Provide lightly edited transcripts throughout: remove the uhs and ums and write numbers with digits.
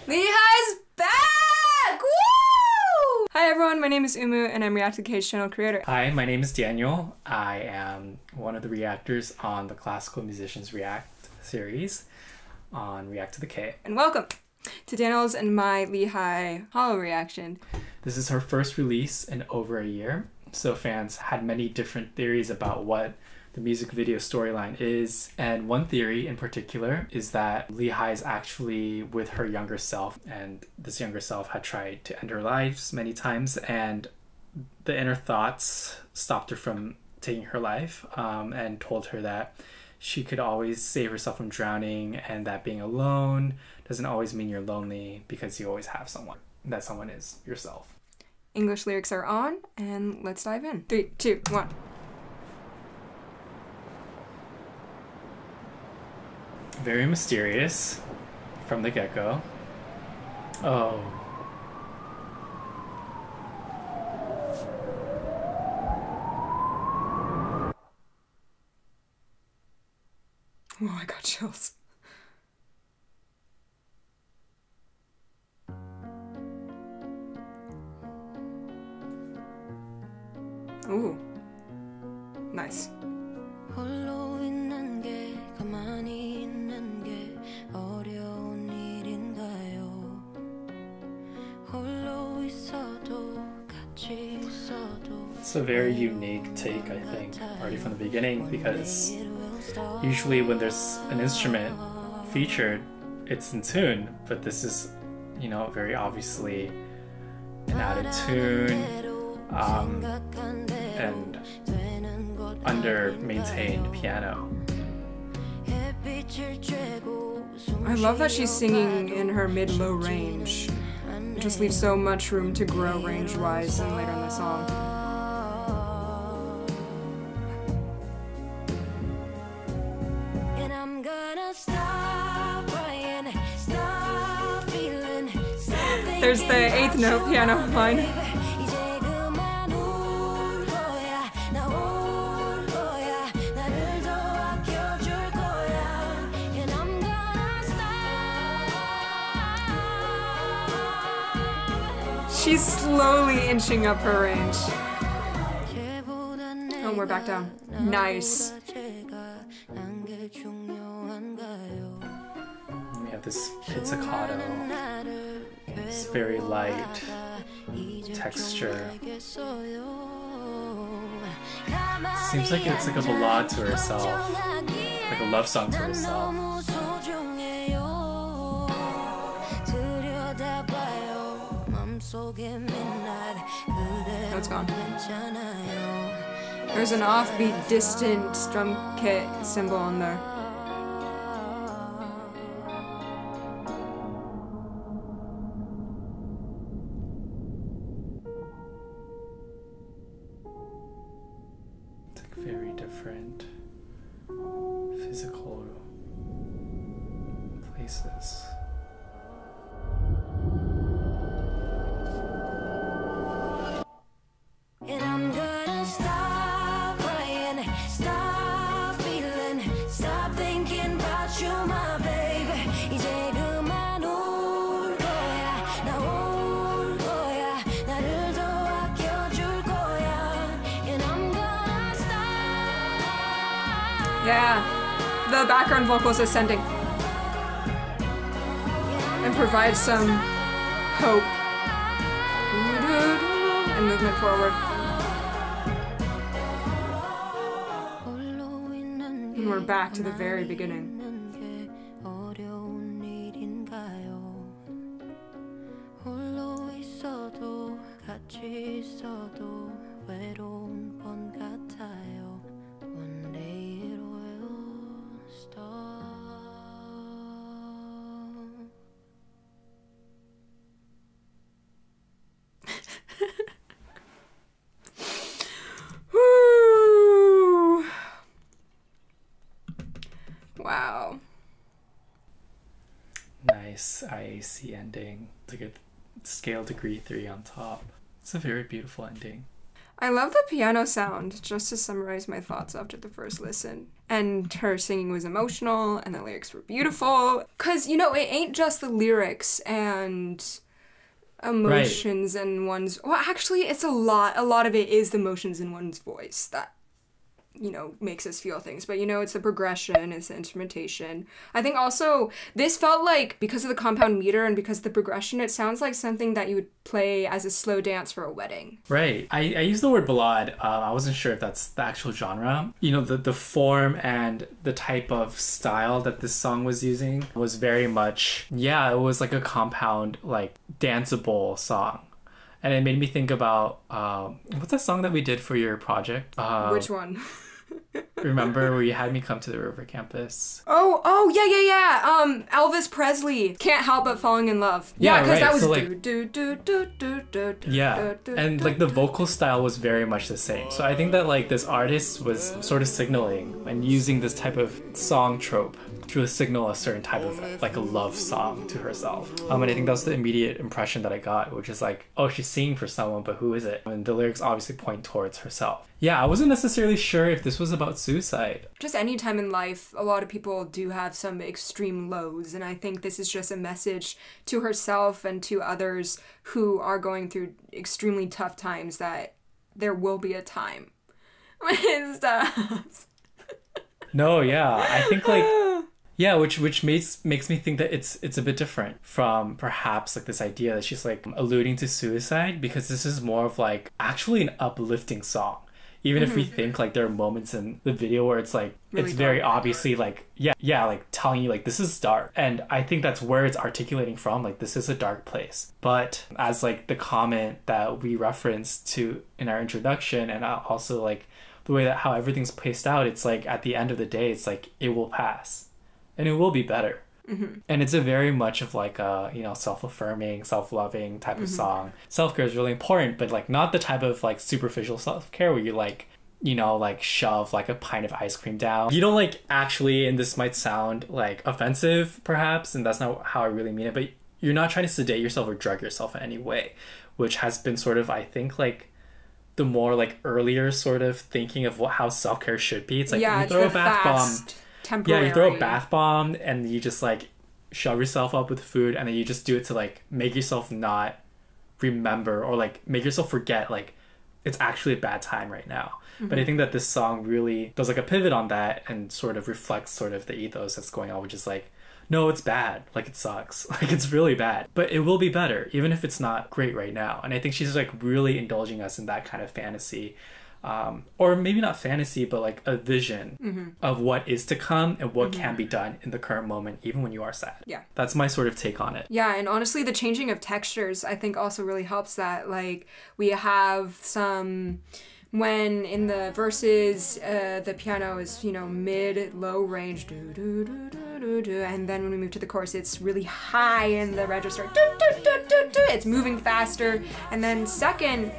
Lehi's back! Woo! Hi everyone, my name is Umu and I'm React to the K's channel creator. Hi, my name is Daniel. I am one of the reactors on the Classical Musicians React series on React to the K. And welcome to Daniel's and my Hi HOLO reaction. This is her first release in over a year, so fans had many different theories about what the music video storyline is, and one theory in particular is that Lehi is actually with her younger self, and this younger self had tried to end her life many times, and the inner thoughts stopped her from taking her life, and told her that she could always save herself from drowning, and that being alone doesn't always mean you're lonely because you always have someone. That someone is yourself. English lyrics are on, and let's dive in. 3, 2, 1. Very mysterious from the get-go. Oh. Oh, I got chills. Ooh. Nice. It's a very unique take, I think, already from the beginning, because usually when there's an instrument featured, it's in tune, but this is, you know, very obviously an added tune, and under-maintained piano. I love that she's singing in her mid-low range. It just leaves so much room to grow range-wise and later in the song. There's the 8th note piano line. She's slowly inching up her range. Oh, we're back down. Nice. We have this pizzicato. It's very light texture. Seems like it's like a ballad to herself, like a love song to herself. Oh, it's gone. There's an offbeat, distant drum kit symbol on there. It's like very different physical places. Yeah, the background vocals ascending and provide some hope and movement forward. And we're back to the very beginning. Wow. Nice IAC ending. It's like a scale degree 3 on top. It's a very beautiful ending. I love the piano sound, just to summarize my thoughts after the first listen. And her singing was emotional, and the lyrics were beautiful. Because, you know, it ain't just the lyrics and emotions in one's... Well, actually, it's a lot. A lot of it is the emotions in one's voice that, you know, makes us feel things. But, you know, it's the progression, it's the instrumentation. I think also, this felt like, because of the compound meter and because of the progression, it sounds like something that you would play as a slow dance for a wedding. Right. I used the word ballad. I wasn't sure if that's the actual genre. You know, the form and the type of style that this song was using was very much, yeah, it was like a compound, like, danceable song. And it made me think about, what's that song that we did for your project? Which one? Remember where you had me come to the river campus? Oh, yeah. Elvis Presley, Can't Help But Falling in Love. Yeah, because that was so, like, yeah, and like the vocal style was very much the same. So I think that like this artist was sort of signaling and using this type of song trope to signal a certain type of like a love song to herself. And I think that was the immediate impression that I got, which is like, oh, she's singing for someone, but who is it? And the lyrics obviously point towards herself. Yeah, I wasn't necessarily sure if this was about suicide. Just any time in life, a lot of people do have some extreme lows, and I think this is just a message to herself and to others who are going through extremely tough times that there will be a time when it stops. No, yeah, I think like... Yeah, which makes me think that it's a bit different from perhaps like this idea that she's like alluding to suicide, because this is more of like actually an uplifting song. Even if we think like there are moments in the video where it's like really it's very obviously like yeah like telling you like this is dark, and I think that's where it's articulating from, like this is a dark place. But as like the comment that we referenced to in our introduction, and also like the way that how everything's paced out, it's like at the end of the day it's like it will pass. And it will be better. And it's a very much of like a, you know, self-affirming, self-loving type of song. Self-care is really important, but like not the type of like superficial self-care where you like, you know, like shove like a pint of ice cream down. You don't like actually, and this might sound like offensive perhaps, and that's not how I really mean it, but you're not trying to sedate yourself or drug yourself in any way, which has been sort of, I think, like the more like earlier sort of thinking of how self-care should be. It's like you throw a bath bomb. Yeah, you throw a bath bomb and you just like shove yourself up with food, and then you just do it to like make yourself not remember or like make yourself forget like it's actually a bad time right now. But I think that this song really does like a pivot on that and sort of reflects sort of the ethos that's going on, which is like, no, it's bad, like it sucks, like it's really bad, but it will be better even if it's not great right now. And I think she's like really indulging us in that kind of fantasy. Or maybe not fantasy, but like a vision of what is to come and what can be done in the current moment, even when you are sad. Yeah. That's my sort of take on it. Yeah, and honestly, the changing of textures, I think also really helps that. Like, we have some... When in the verses, the piano is, you know, mid-low range, do, do, do, do, do, do, and then when we move to the chorus, it's really high in the register, do, do, do, do, do. It's moving faster, and then second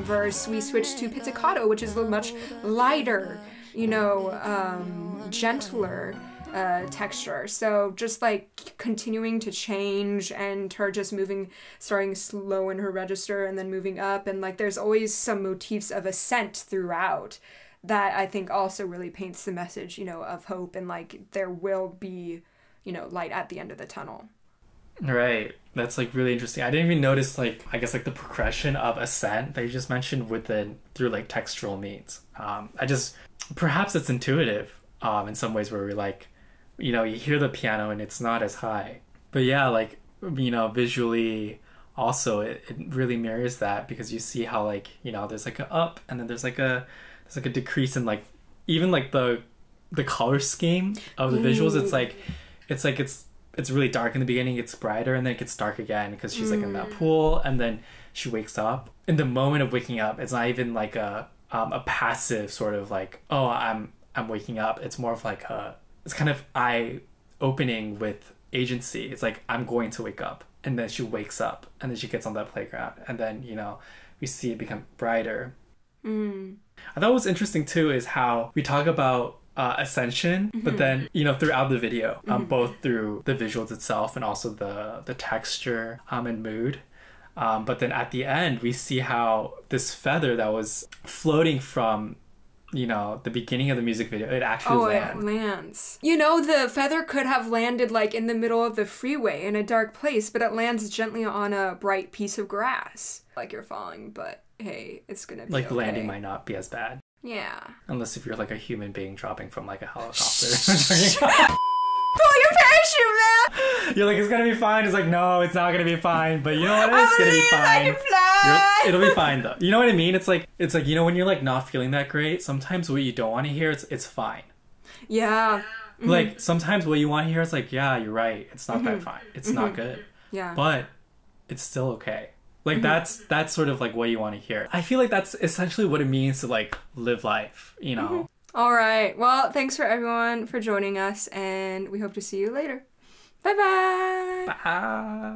verse, we switch to pizzicato, which is a much lighter, you know, gentler texture. So just like continuing to change, and her just moving, starting slow in her register and then moving up, and like there's always some motifs of ascent throughout that I think also really paints the message, you know, of hope, and like there will be, you know, light at the end of the tunnel. Right. That's like really interesting. I didn't even notice like, I guess like the progression of ascent that you just mentioned through like textural means. Perhaps it's intuitive in some ways where we're like, you know, you hear the piano and it's not as high. But yeah, like, you know, visually also it really mirrors that, because you see how like, you know, there's like a up and then there's like a decrease in like even like the color scheme of the visuals. It's really dark in the beginning, it's brighter, and then it gets dark again because she's like in that pool, and then she wakes up. In the moment of waking up, it's not even like a passive sort of like, oh, I'm waking up. It's more of like it's kind of eye-opening with agency. It's like, I'm going to wake up. And then she wakes up, and then she gets on that playground, and then, you know, we see it become brighter. I thought what was interesting too is how we talk about ascension, but then, you know, throughout the video, both through the visuals itself and also the texture and mood, But then at the end, we see how this feather that was floating from, you know, the beginning of the music video, it actually lands. It lands. You know, the feather could have landed like in the middle of the freeway in a dark place, but it lands gently on a bright piece of grass. Like you're falling, but hey, it's gonna be like okay. landing might not be as bad. Yeah. Unless if you're like a human being dropping from like a helicopter. Pull your parachute, man! You're like, it's gonna be fine. It's like, no, it's not gonna be fine. But you know what? It's gonna be fine. I can fly! It'll be fine though. You know what I mean? It's like, you know, when you're like not feeling that great, sometimes what you don't want to hear, it's fine. Yeah. Mm-hmm. Like sometimes what you want to hear is like, yeah, you're right. It's not that fine. It's not good. Yeah. But it's still okay. Like that's sort of like what you want to hear. I feel like that's essentially what it means to like live life, you know? All right. Well, thanks for everyone for joining us, and we hope to see you later. Bye-bye. Bye.